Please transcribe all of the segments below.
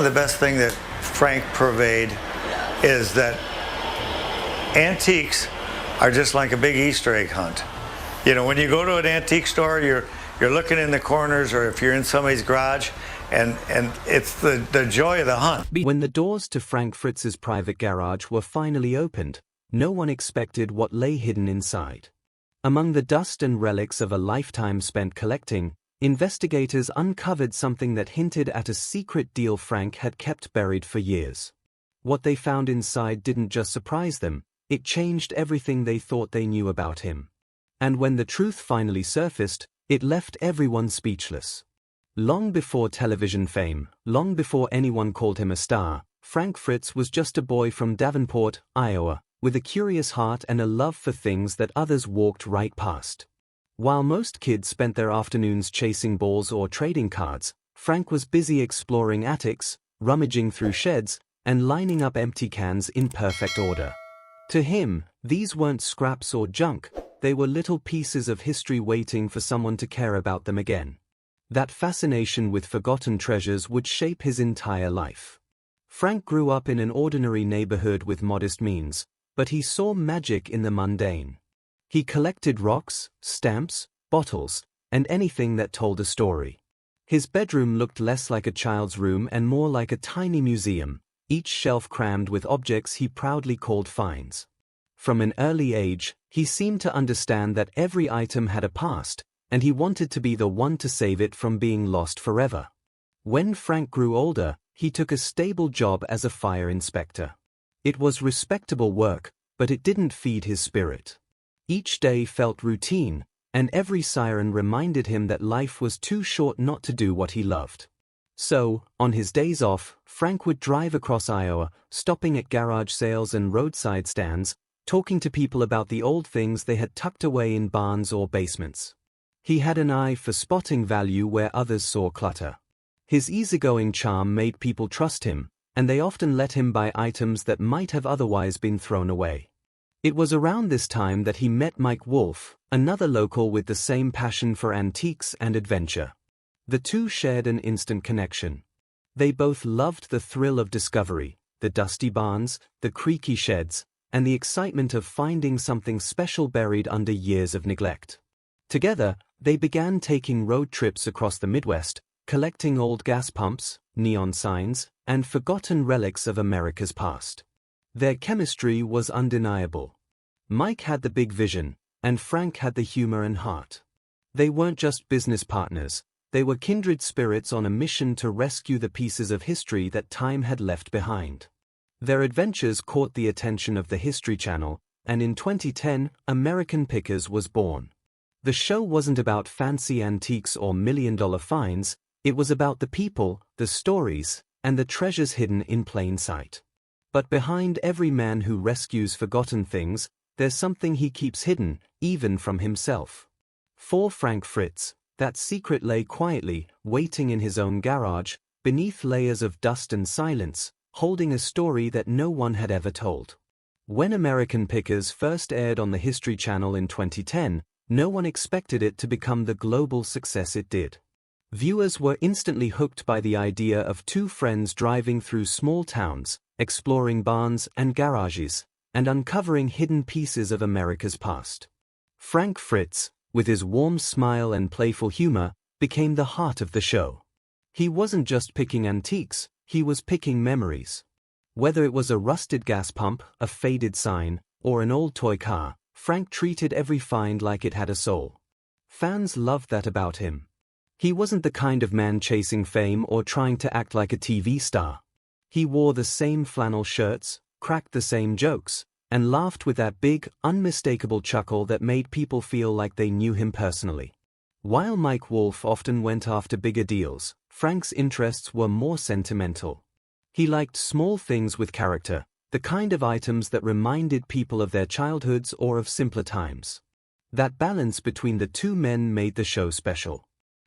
the best thing that Frank purveyed is that antiques are just like a big Easter egg hunt. You know, when you go to an antique store, you're looking in the corners, or if you're in somebody's garage, and it's the joy of the hunt. When the doors to Frank Fritz's private garage were finally opened, no one expected what lay hidden inside. Among the dust and relics of a lifetime spent collecting, investigators uncovered something that hinted at a secret deal Frank had kept buried for years. What they found inside didn't just surprise them, it changed everything they thought they knew about him. And when the truth finally surfaced, it left everyone speechless. Long before television fame, long before anyone called him a star, Frank Fritz was just a boy from Davenport, Iowa, with a curious heart and a love for things that others walked right past. While most kids spent their afternoons chasing balls or trading cards, Frank was busy exploring attics, rummaging through sheds, and lining up empty cans in perfect order. To him, these weren't scraps or junk, they were little pieces of history waiting for someone to care about them again. That fascination with forgotten treasures would shape his entire life. Frank grew up in an ordinary neighborhood with modest means, but he saw magic in the mundane. He collected rocks, stamps, bottles, and anything that told a story. His bedroom looked less like a child's room and more like a tiny museum, each shelf crammed with objects he proudly called finds. From an early age, he seemed to understand that every item had a past, and he wanted to be the one to save it from being lost forever. When Frank grew older, he took a stable job as a fire inspector. It was respectable work, but it didn't feed his spirit. Each day felt routine, and every siren reminded him that life was too short not to do what he loved. So, on his days off, Frank would drive across Iowa, stopping at garage sales and roadside stands, talking to people about the old things they had tucked away in barns or basements. He had an eye for spotting value where others saw clutter. His easygoing charm made people trust him, and they often let him buy items that might have otherwise been thrown away. It was around this time that he met Mike Wolfe, another local with the same passion for antiques and adventure. The two shared an instant connection. They both loved the thrill of discovery, the dusty barns, the creaky sheds, and the excitement of finding something special buried under years of neglect. Together, they began taking road trips across the Midwest, collecting old gas pumps, neon signs, and forgotten relics of America's past. Their chemistry was undeniable. Mike had the big vision, and Frank had the humor and heart. They weren't just business partners, they were kindred spirits on a mission to rescue the pieces of history that time had left behind. Their adventures caught the attention of the History Channel, and in 2010, American Pickers was born. The show wasn't about fancy antiques or million-dollar finds, it was about the people, the stories, and the treasures hidden in plain sight. But behind every man who rescues forgotten things, there's something he keeps hidden, even from himself. For Frank Fritz, that secret lay quietly, waiting in his own garage, beneath layers of dust and silence, holding a story that no one had ever told. When American Pickers first aired on the History Channel in 2010, no one expected it to become the global success it did. Viewers were instantly hooked by the idea of two friends driving through small towns, exploring barns and garages, and uncovering hidden pieces of America's past. Frank Fritz, with his warm smile and playful humor, became the heart of the show. He wasn't just picking antiques, he was picking memories. Whether it was a rusted gas pump, a faded sign, or an old toy car, Frank treated every find like it had a soul. Fans loved that about him. He wasn't the kind of man chasing fame or trying to act like a TV star. He wore the same flannel shirts, cracked the same jokes, and laughed with that big, unmistakable chuckle that made people feel like they knew him personally. While Mike Wolfe often went after bigger deals, Frank's interests were more sentimental. He liked small things with character, the kind of items that reminded people of their childhoods or of simpler times. That balance between the two men made the show special.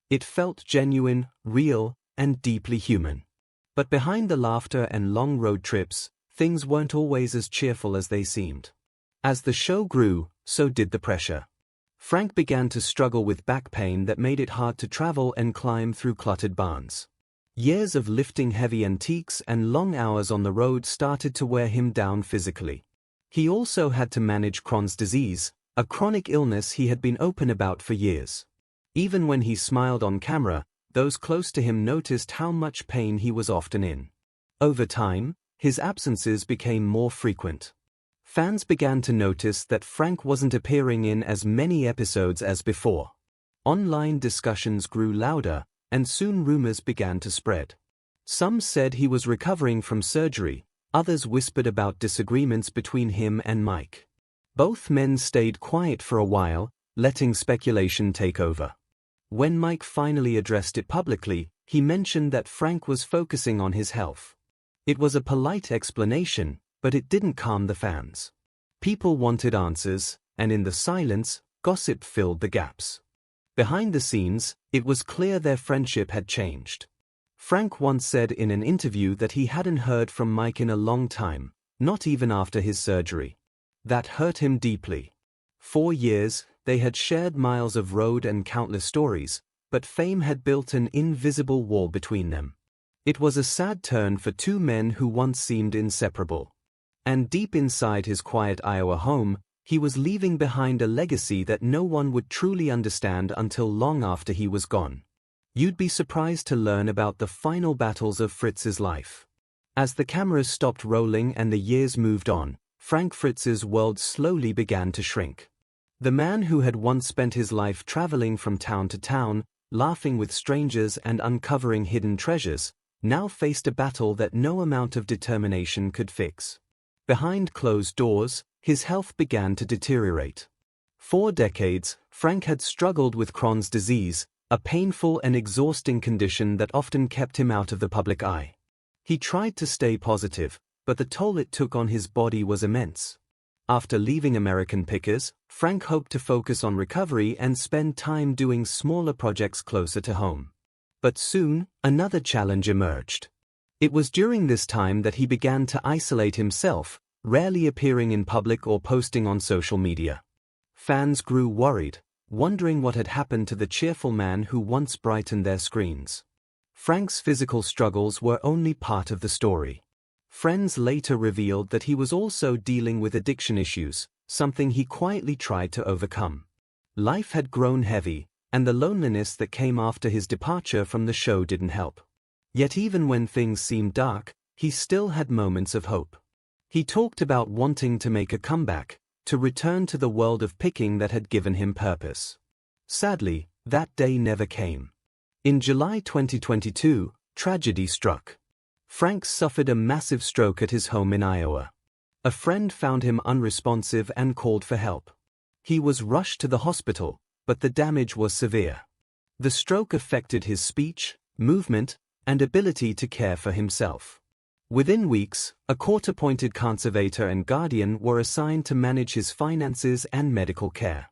It felt genuine, real, and deeply human. But behind the laughter and long road trips, things weren't always as cheerful as they seemed. As the show grew, so did the pressure. Frank began to struggle with back pain that made it hard to travel and climb through cluttered barns. Years of lifting heavy antiques and long hours on the road started to wear him down physically. He also had to manage Crohn's disease, a chronic illness he had been open about for years. Even when he smiled on camera, those close to him noticed how much pain he was often in. Over time, his absences became more frequent. Fans began to notice that Frank wasn't appearing in as many episodes as before. Online discussions grew louder, and soon rumors began to spread. Some said he was recovering from surgery, others whispered about disagreements between him and Mike. Both men stayed quiet for a while, letting speculation take over. When Mike finally addressed it publicly, he mentioned that Frank was focusing on his health. It was a polite explanation, but it didn't calm the fans. People wanted answers, and in the silence, gossip filled the gaps. Behind the scenes, it was clear their friendship had changed. Frank once said in an interview that he hadn't heard from Mike in a long time, not even after his surgery. That hurt him deeply. 4 years, they had shared miles of road and countless stories, but fame had built an invisible wall between them. It was a sad turn for two men who once seemed inseparable. And deep inside his quiet Iowa home, he was leaving behind a legacy that no one would truly understand until long after he was gone. You'd be surprised to learn about the final battles of Fritz's life. As the cameras stopped rolling and the years moved on, Frank Fritz's world slowly began to shrink. The man who had once spent his life traveling from town to town, laughing with strangers and uncovering hidden treasures, now faced a battle that no amount of determination could fix. Behind closed doors, his health began to deteriorate. For decades, Frank had struggled with Crohn's disease, a painful and exhausting condition that often kept him out of the public eye. He tried to stay positive, but the toll it took on his body was immense. After leaving American Pickers, Frank hoped to focus on recovery and spend time doing smaller projects closer to home. But soon, another challenge emerged. It was during this time that he began to isolate himself, rarely appearing in public or posting on social media. Fans grew worried, wondering what had happened to the cheerful man who once brightened their screens. Frank's physical struggles were only part of the story. Friends later revealed that he was also dealing with addiction issues, something he quietly tried to overcome. Life had grown heavy, and the loneliness that came after his departure from the show didn't help. Yet even when things seemed dark, he still had moments of hope. He talked about wanting to make a comeback, to return to the world of picking that had given him purpose. Sadly, that day never came. In July 2022, tragedy struck. Frank suffered a massive stroke at his home in Iowa. A friend found him unresponsive and called for help. He was rushed to the hospital, but the damage was severe. The stroke affected his speech, movement, and ability to care for himself. Within weeks, a court-appointed conservator and guardian were assigned to manage his finances and medical care.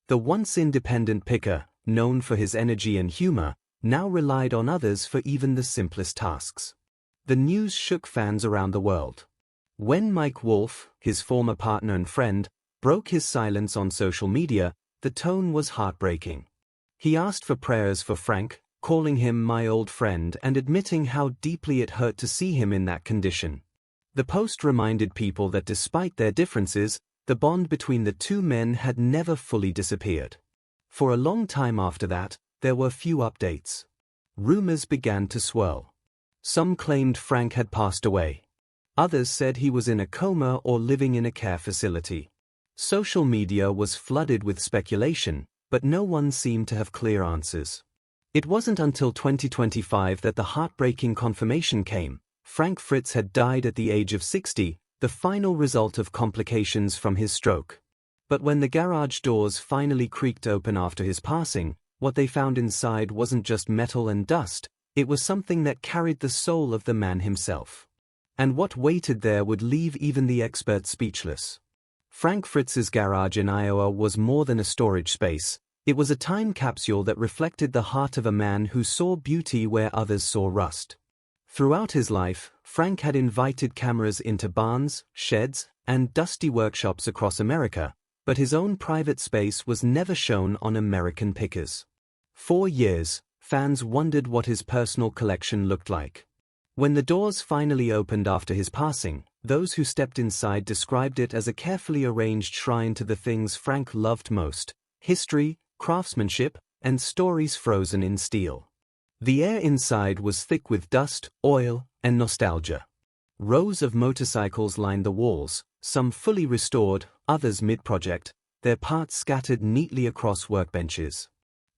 The once independent picker, known for his energy and humor, now relied on others for even the simplest tasks. The news shook fans around the world. When Mike Wolfe, his former partner and friend, broke his silence on social media, the tone was heartbreaking. He asked for prayers for Frank, calling him "my old friend" and admitting how deeply it hurt to see him in that condition. The post reminded people that despite their differences, the bond between the two men had never fully disappeared. For a long time after that, there were few updates. Rumors began to swirl. Some claimed Frank had passed away. Others said he was in a coma or living in a care facility. Social media was flooded with speculation, but no one seemed to have clear answers. It wasn't until 2025 that the heartbreaking confirmation came. Frank Fritz had died at the age of 60, the final result of complications from his stroke. But when the garage doors finally creaked open after his passing, what they found inside wasn't just metal and dust, it was something that carried the soul of the man himself. And what waited there would leave even the experts speechless. Frank Fritz's garage in Iowa was more than a storage space. It was a time capsule that reflected the heart of a man who saw beauty where others saw rust. Throughout his life, Frank had invited cameras into barns, sheds, and dusty workshops across America, but his own private space was never shown on American Pickers. For years, fans wondered what his personal collection looked like. When the doors finally opened after his passing, those who stepped inside described it as a carefully arranged shrine to the things Frank loved most: history, craftsmanship, and stories frozen in steel. The air inside was thick with dust, oil, and nostalgia. Rows of motorcycles lined the walls, some fully restored, others mid-project, their parts scattered neatly across workbenches.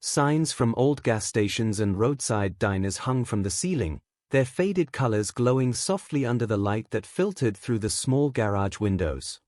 Signs from old gas stations and roadside diners hung from the ceiling, their faded colors glowing softly under the light that filtered through the small garage windows.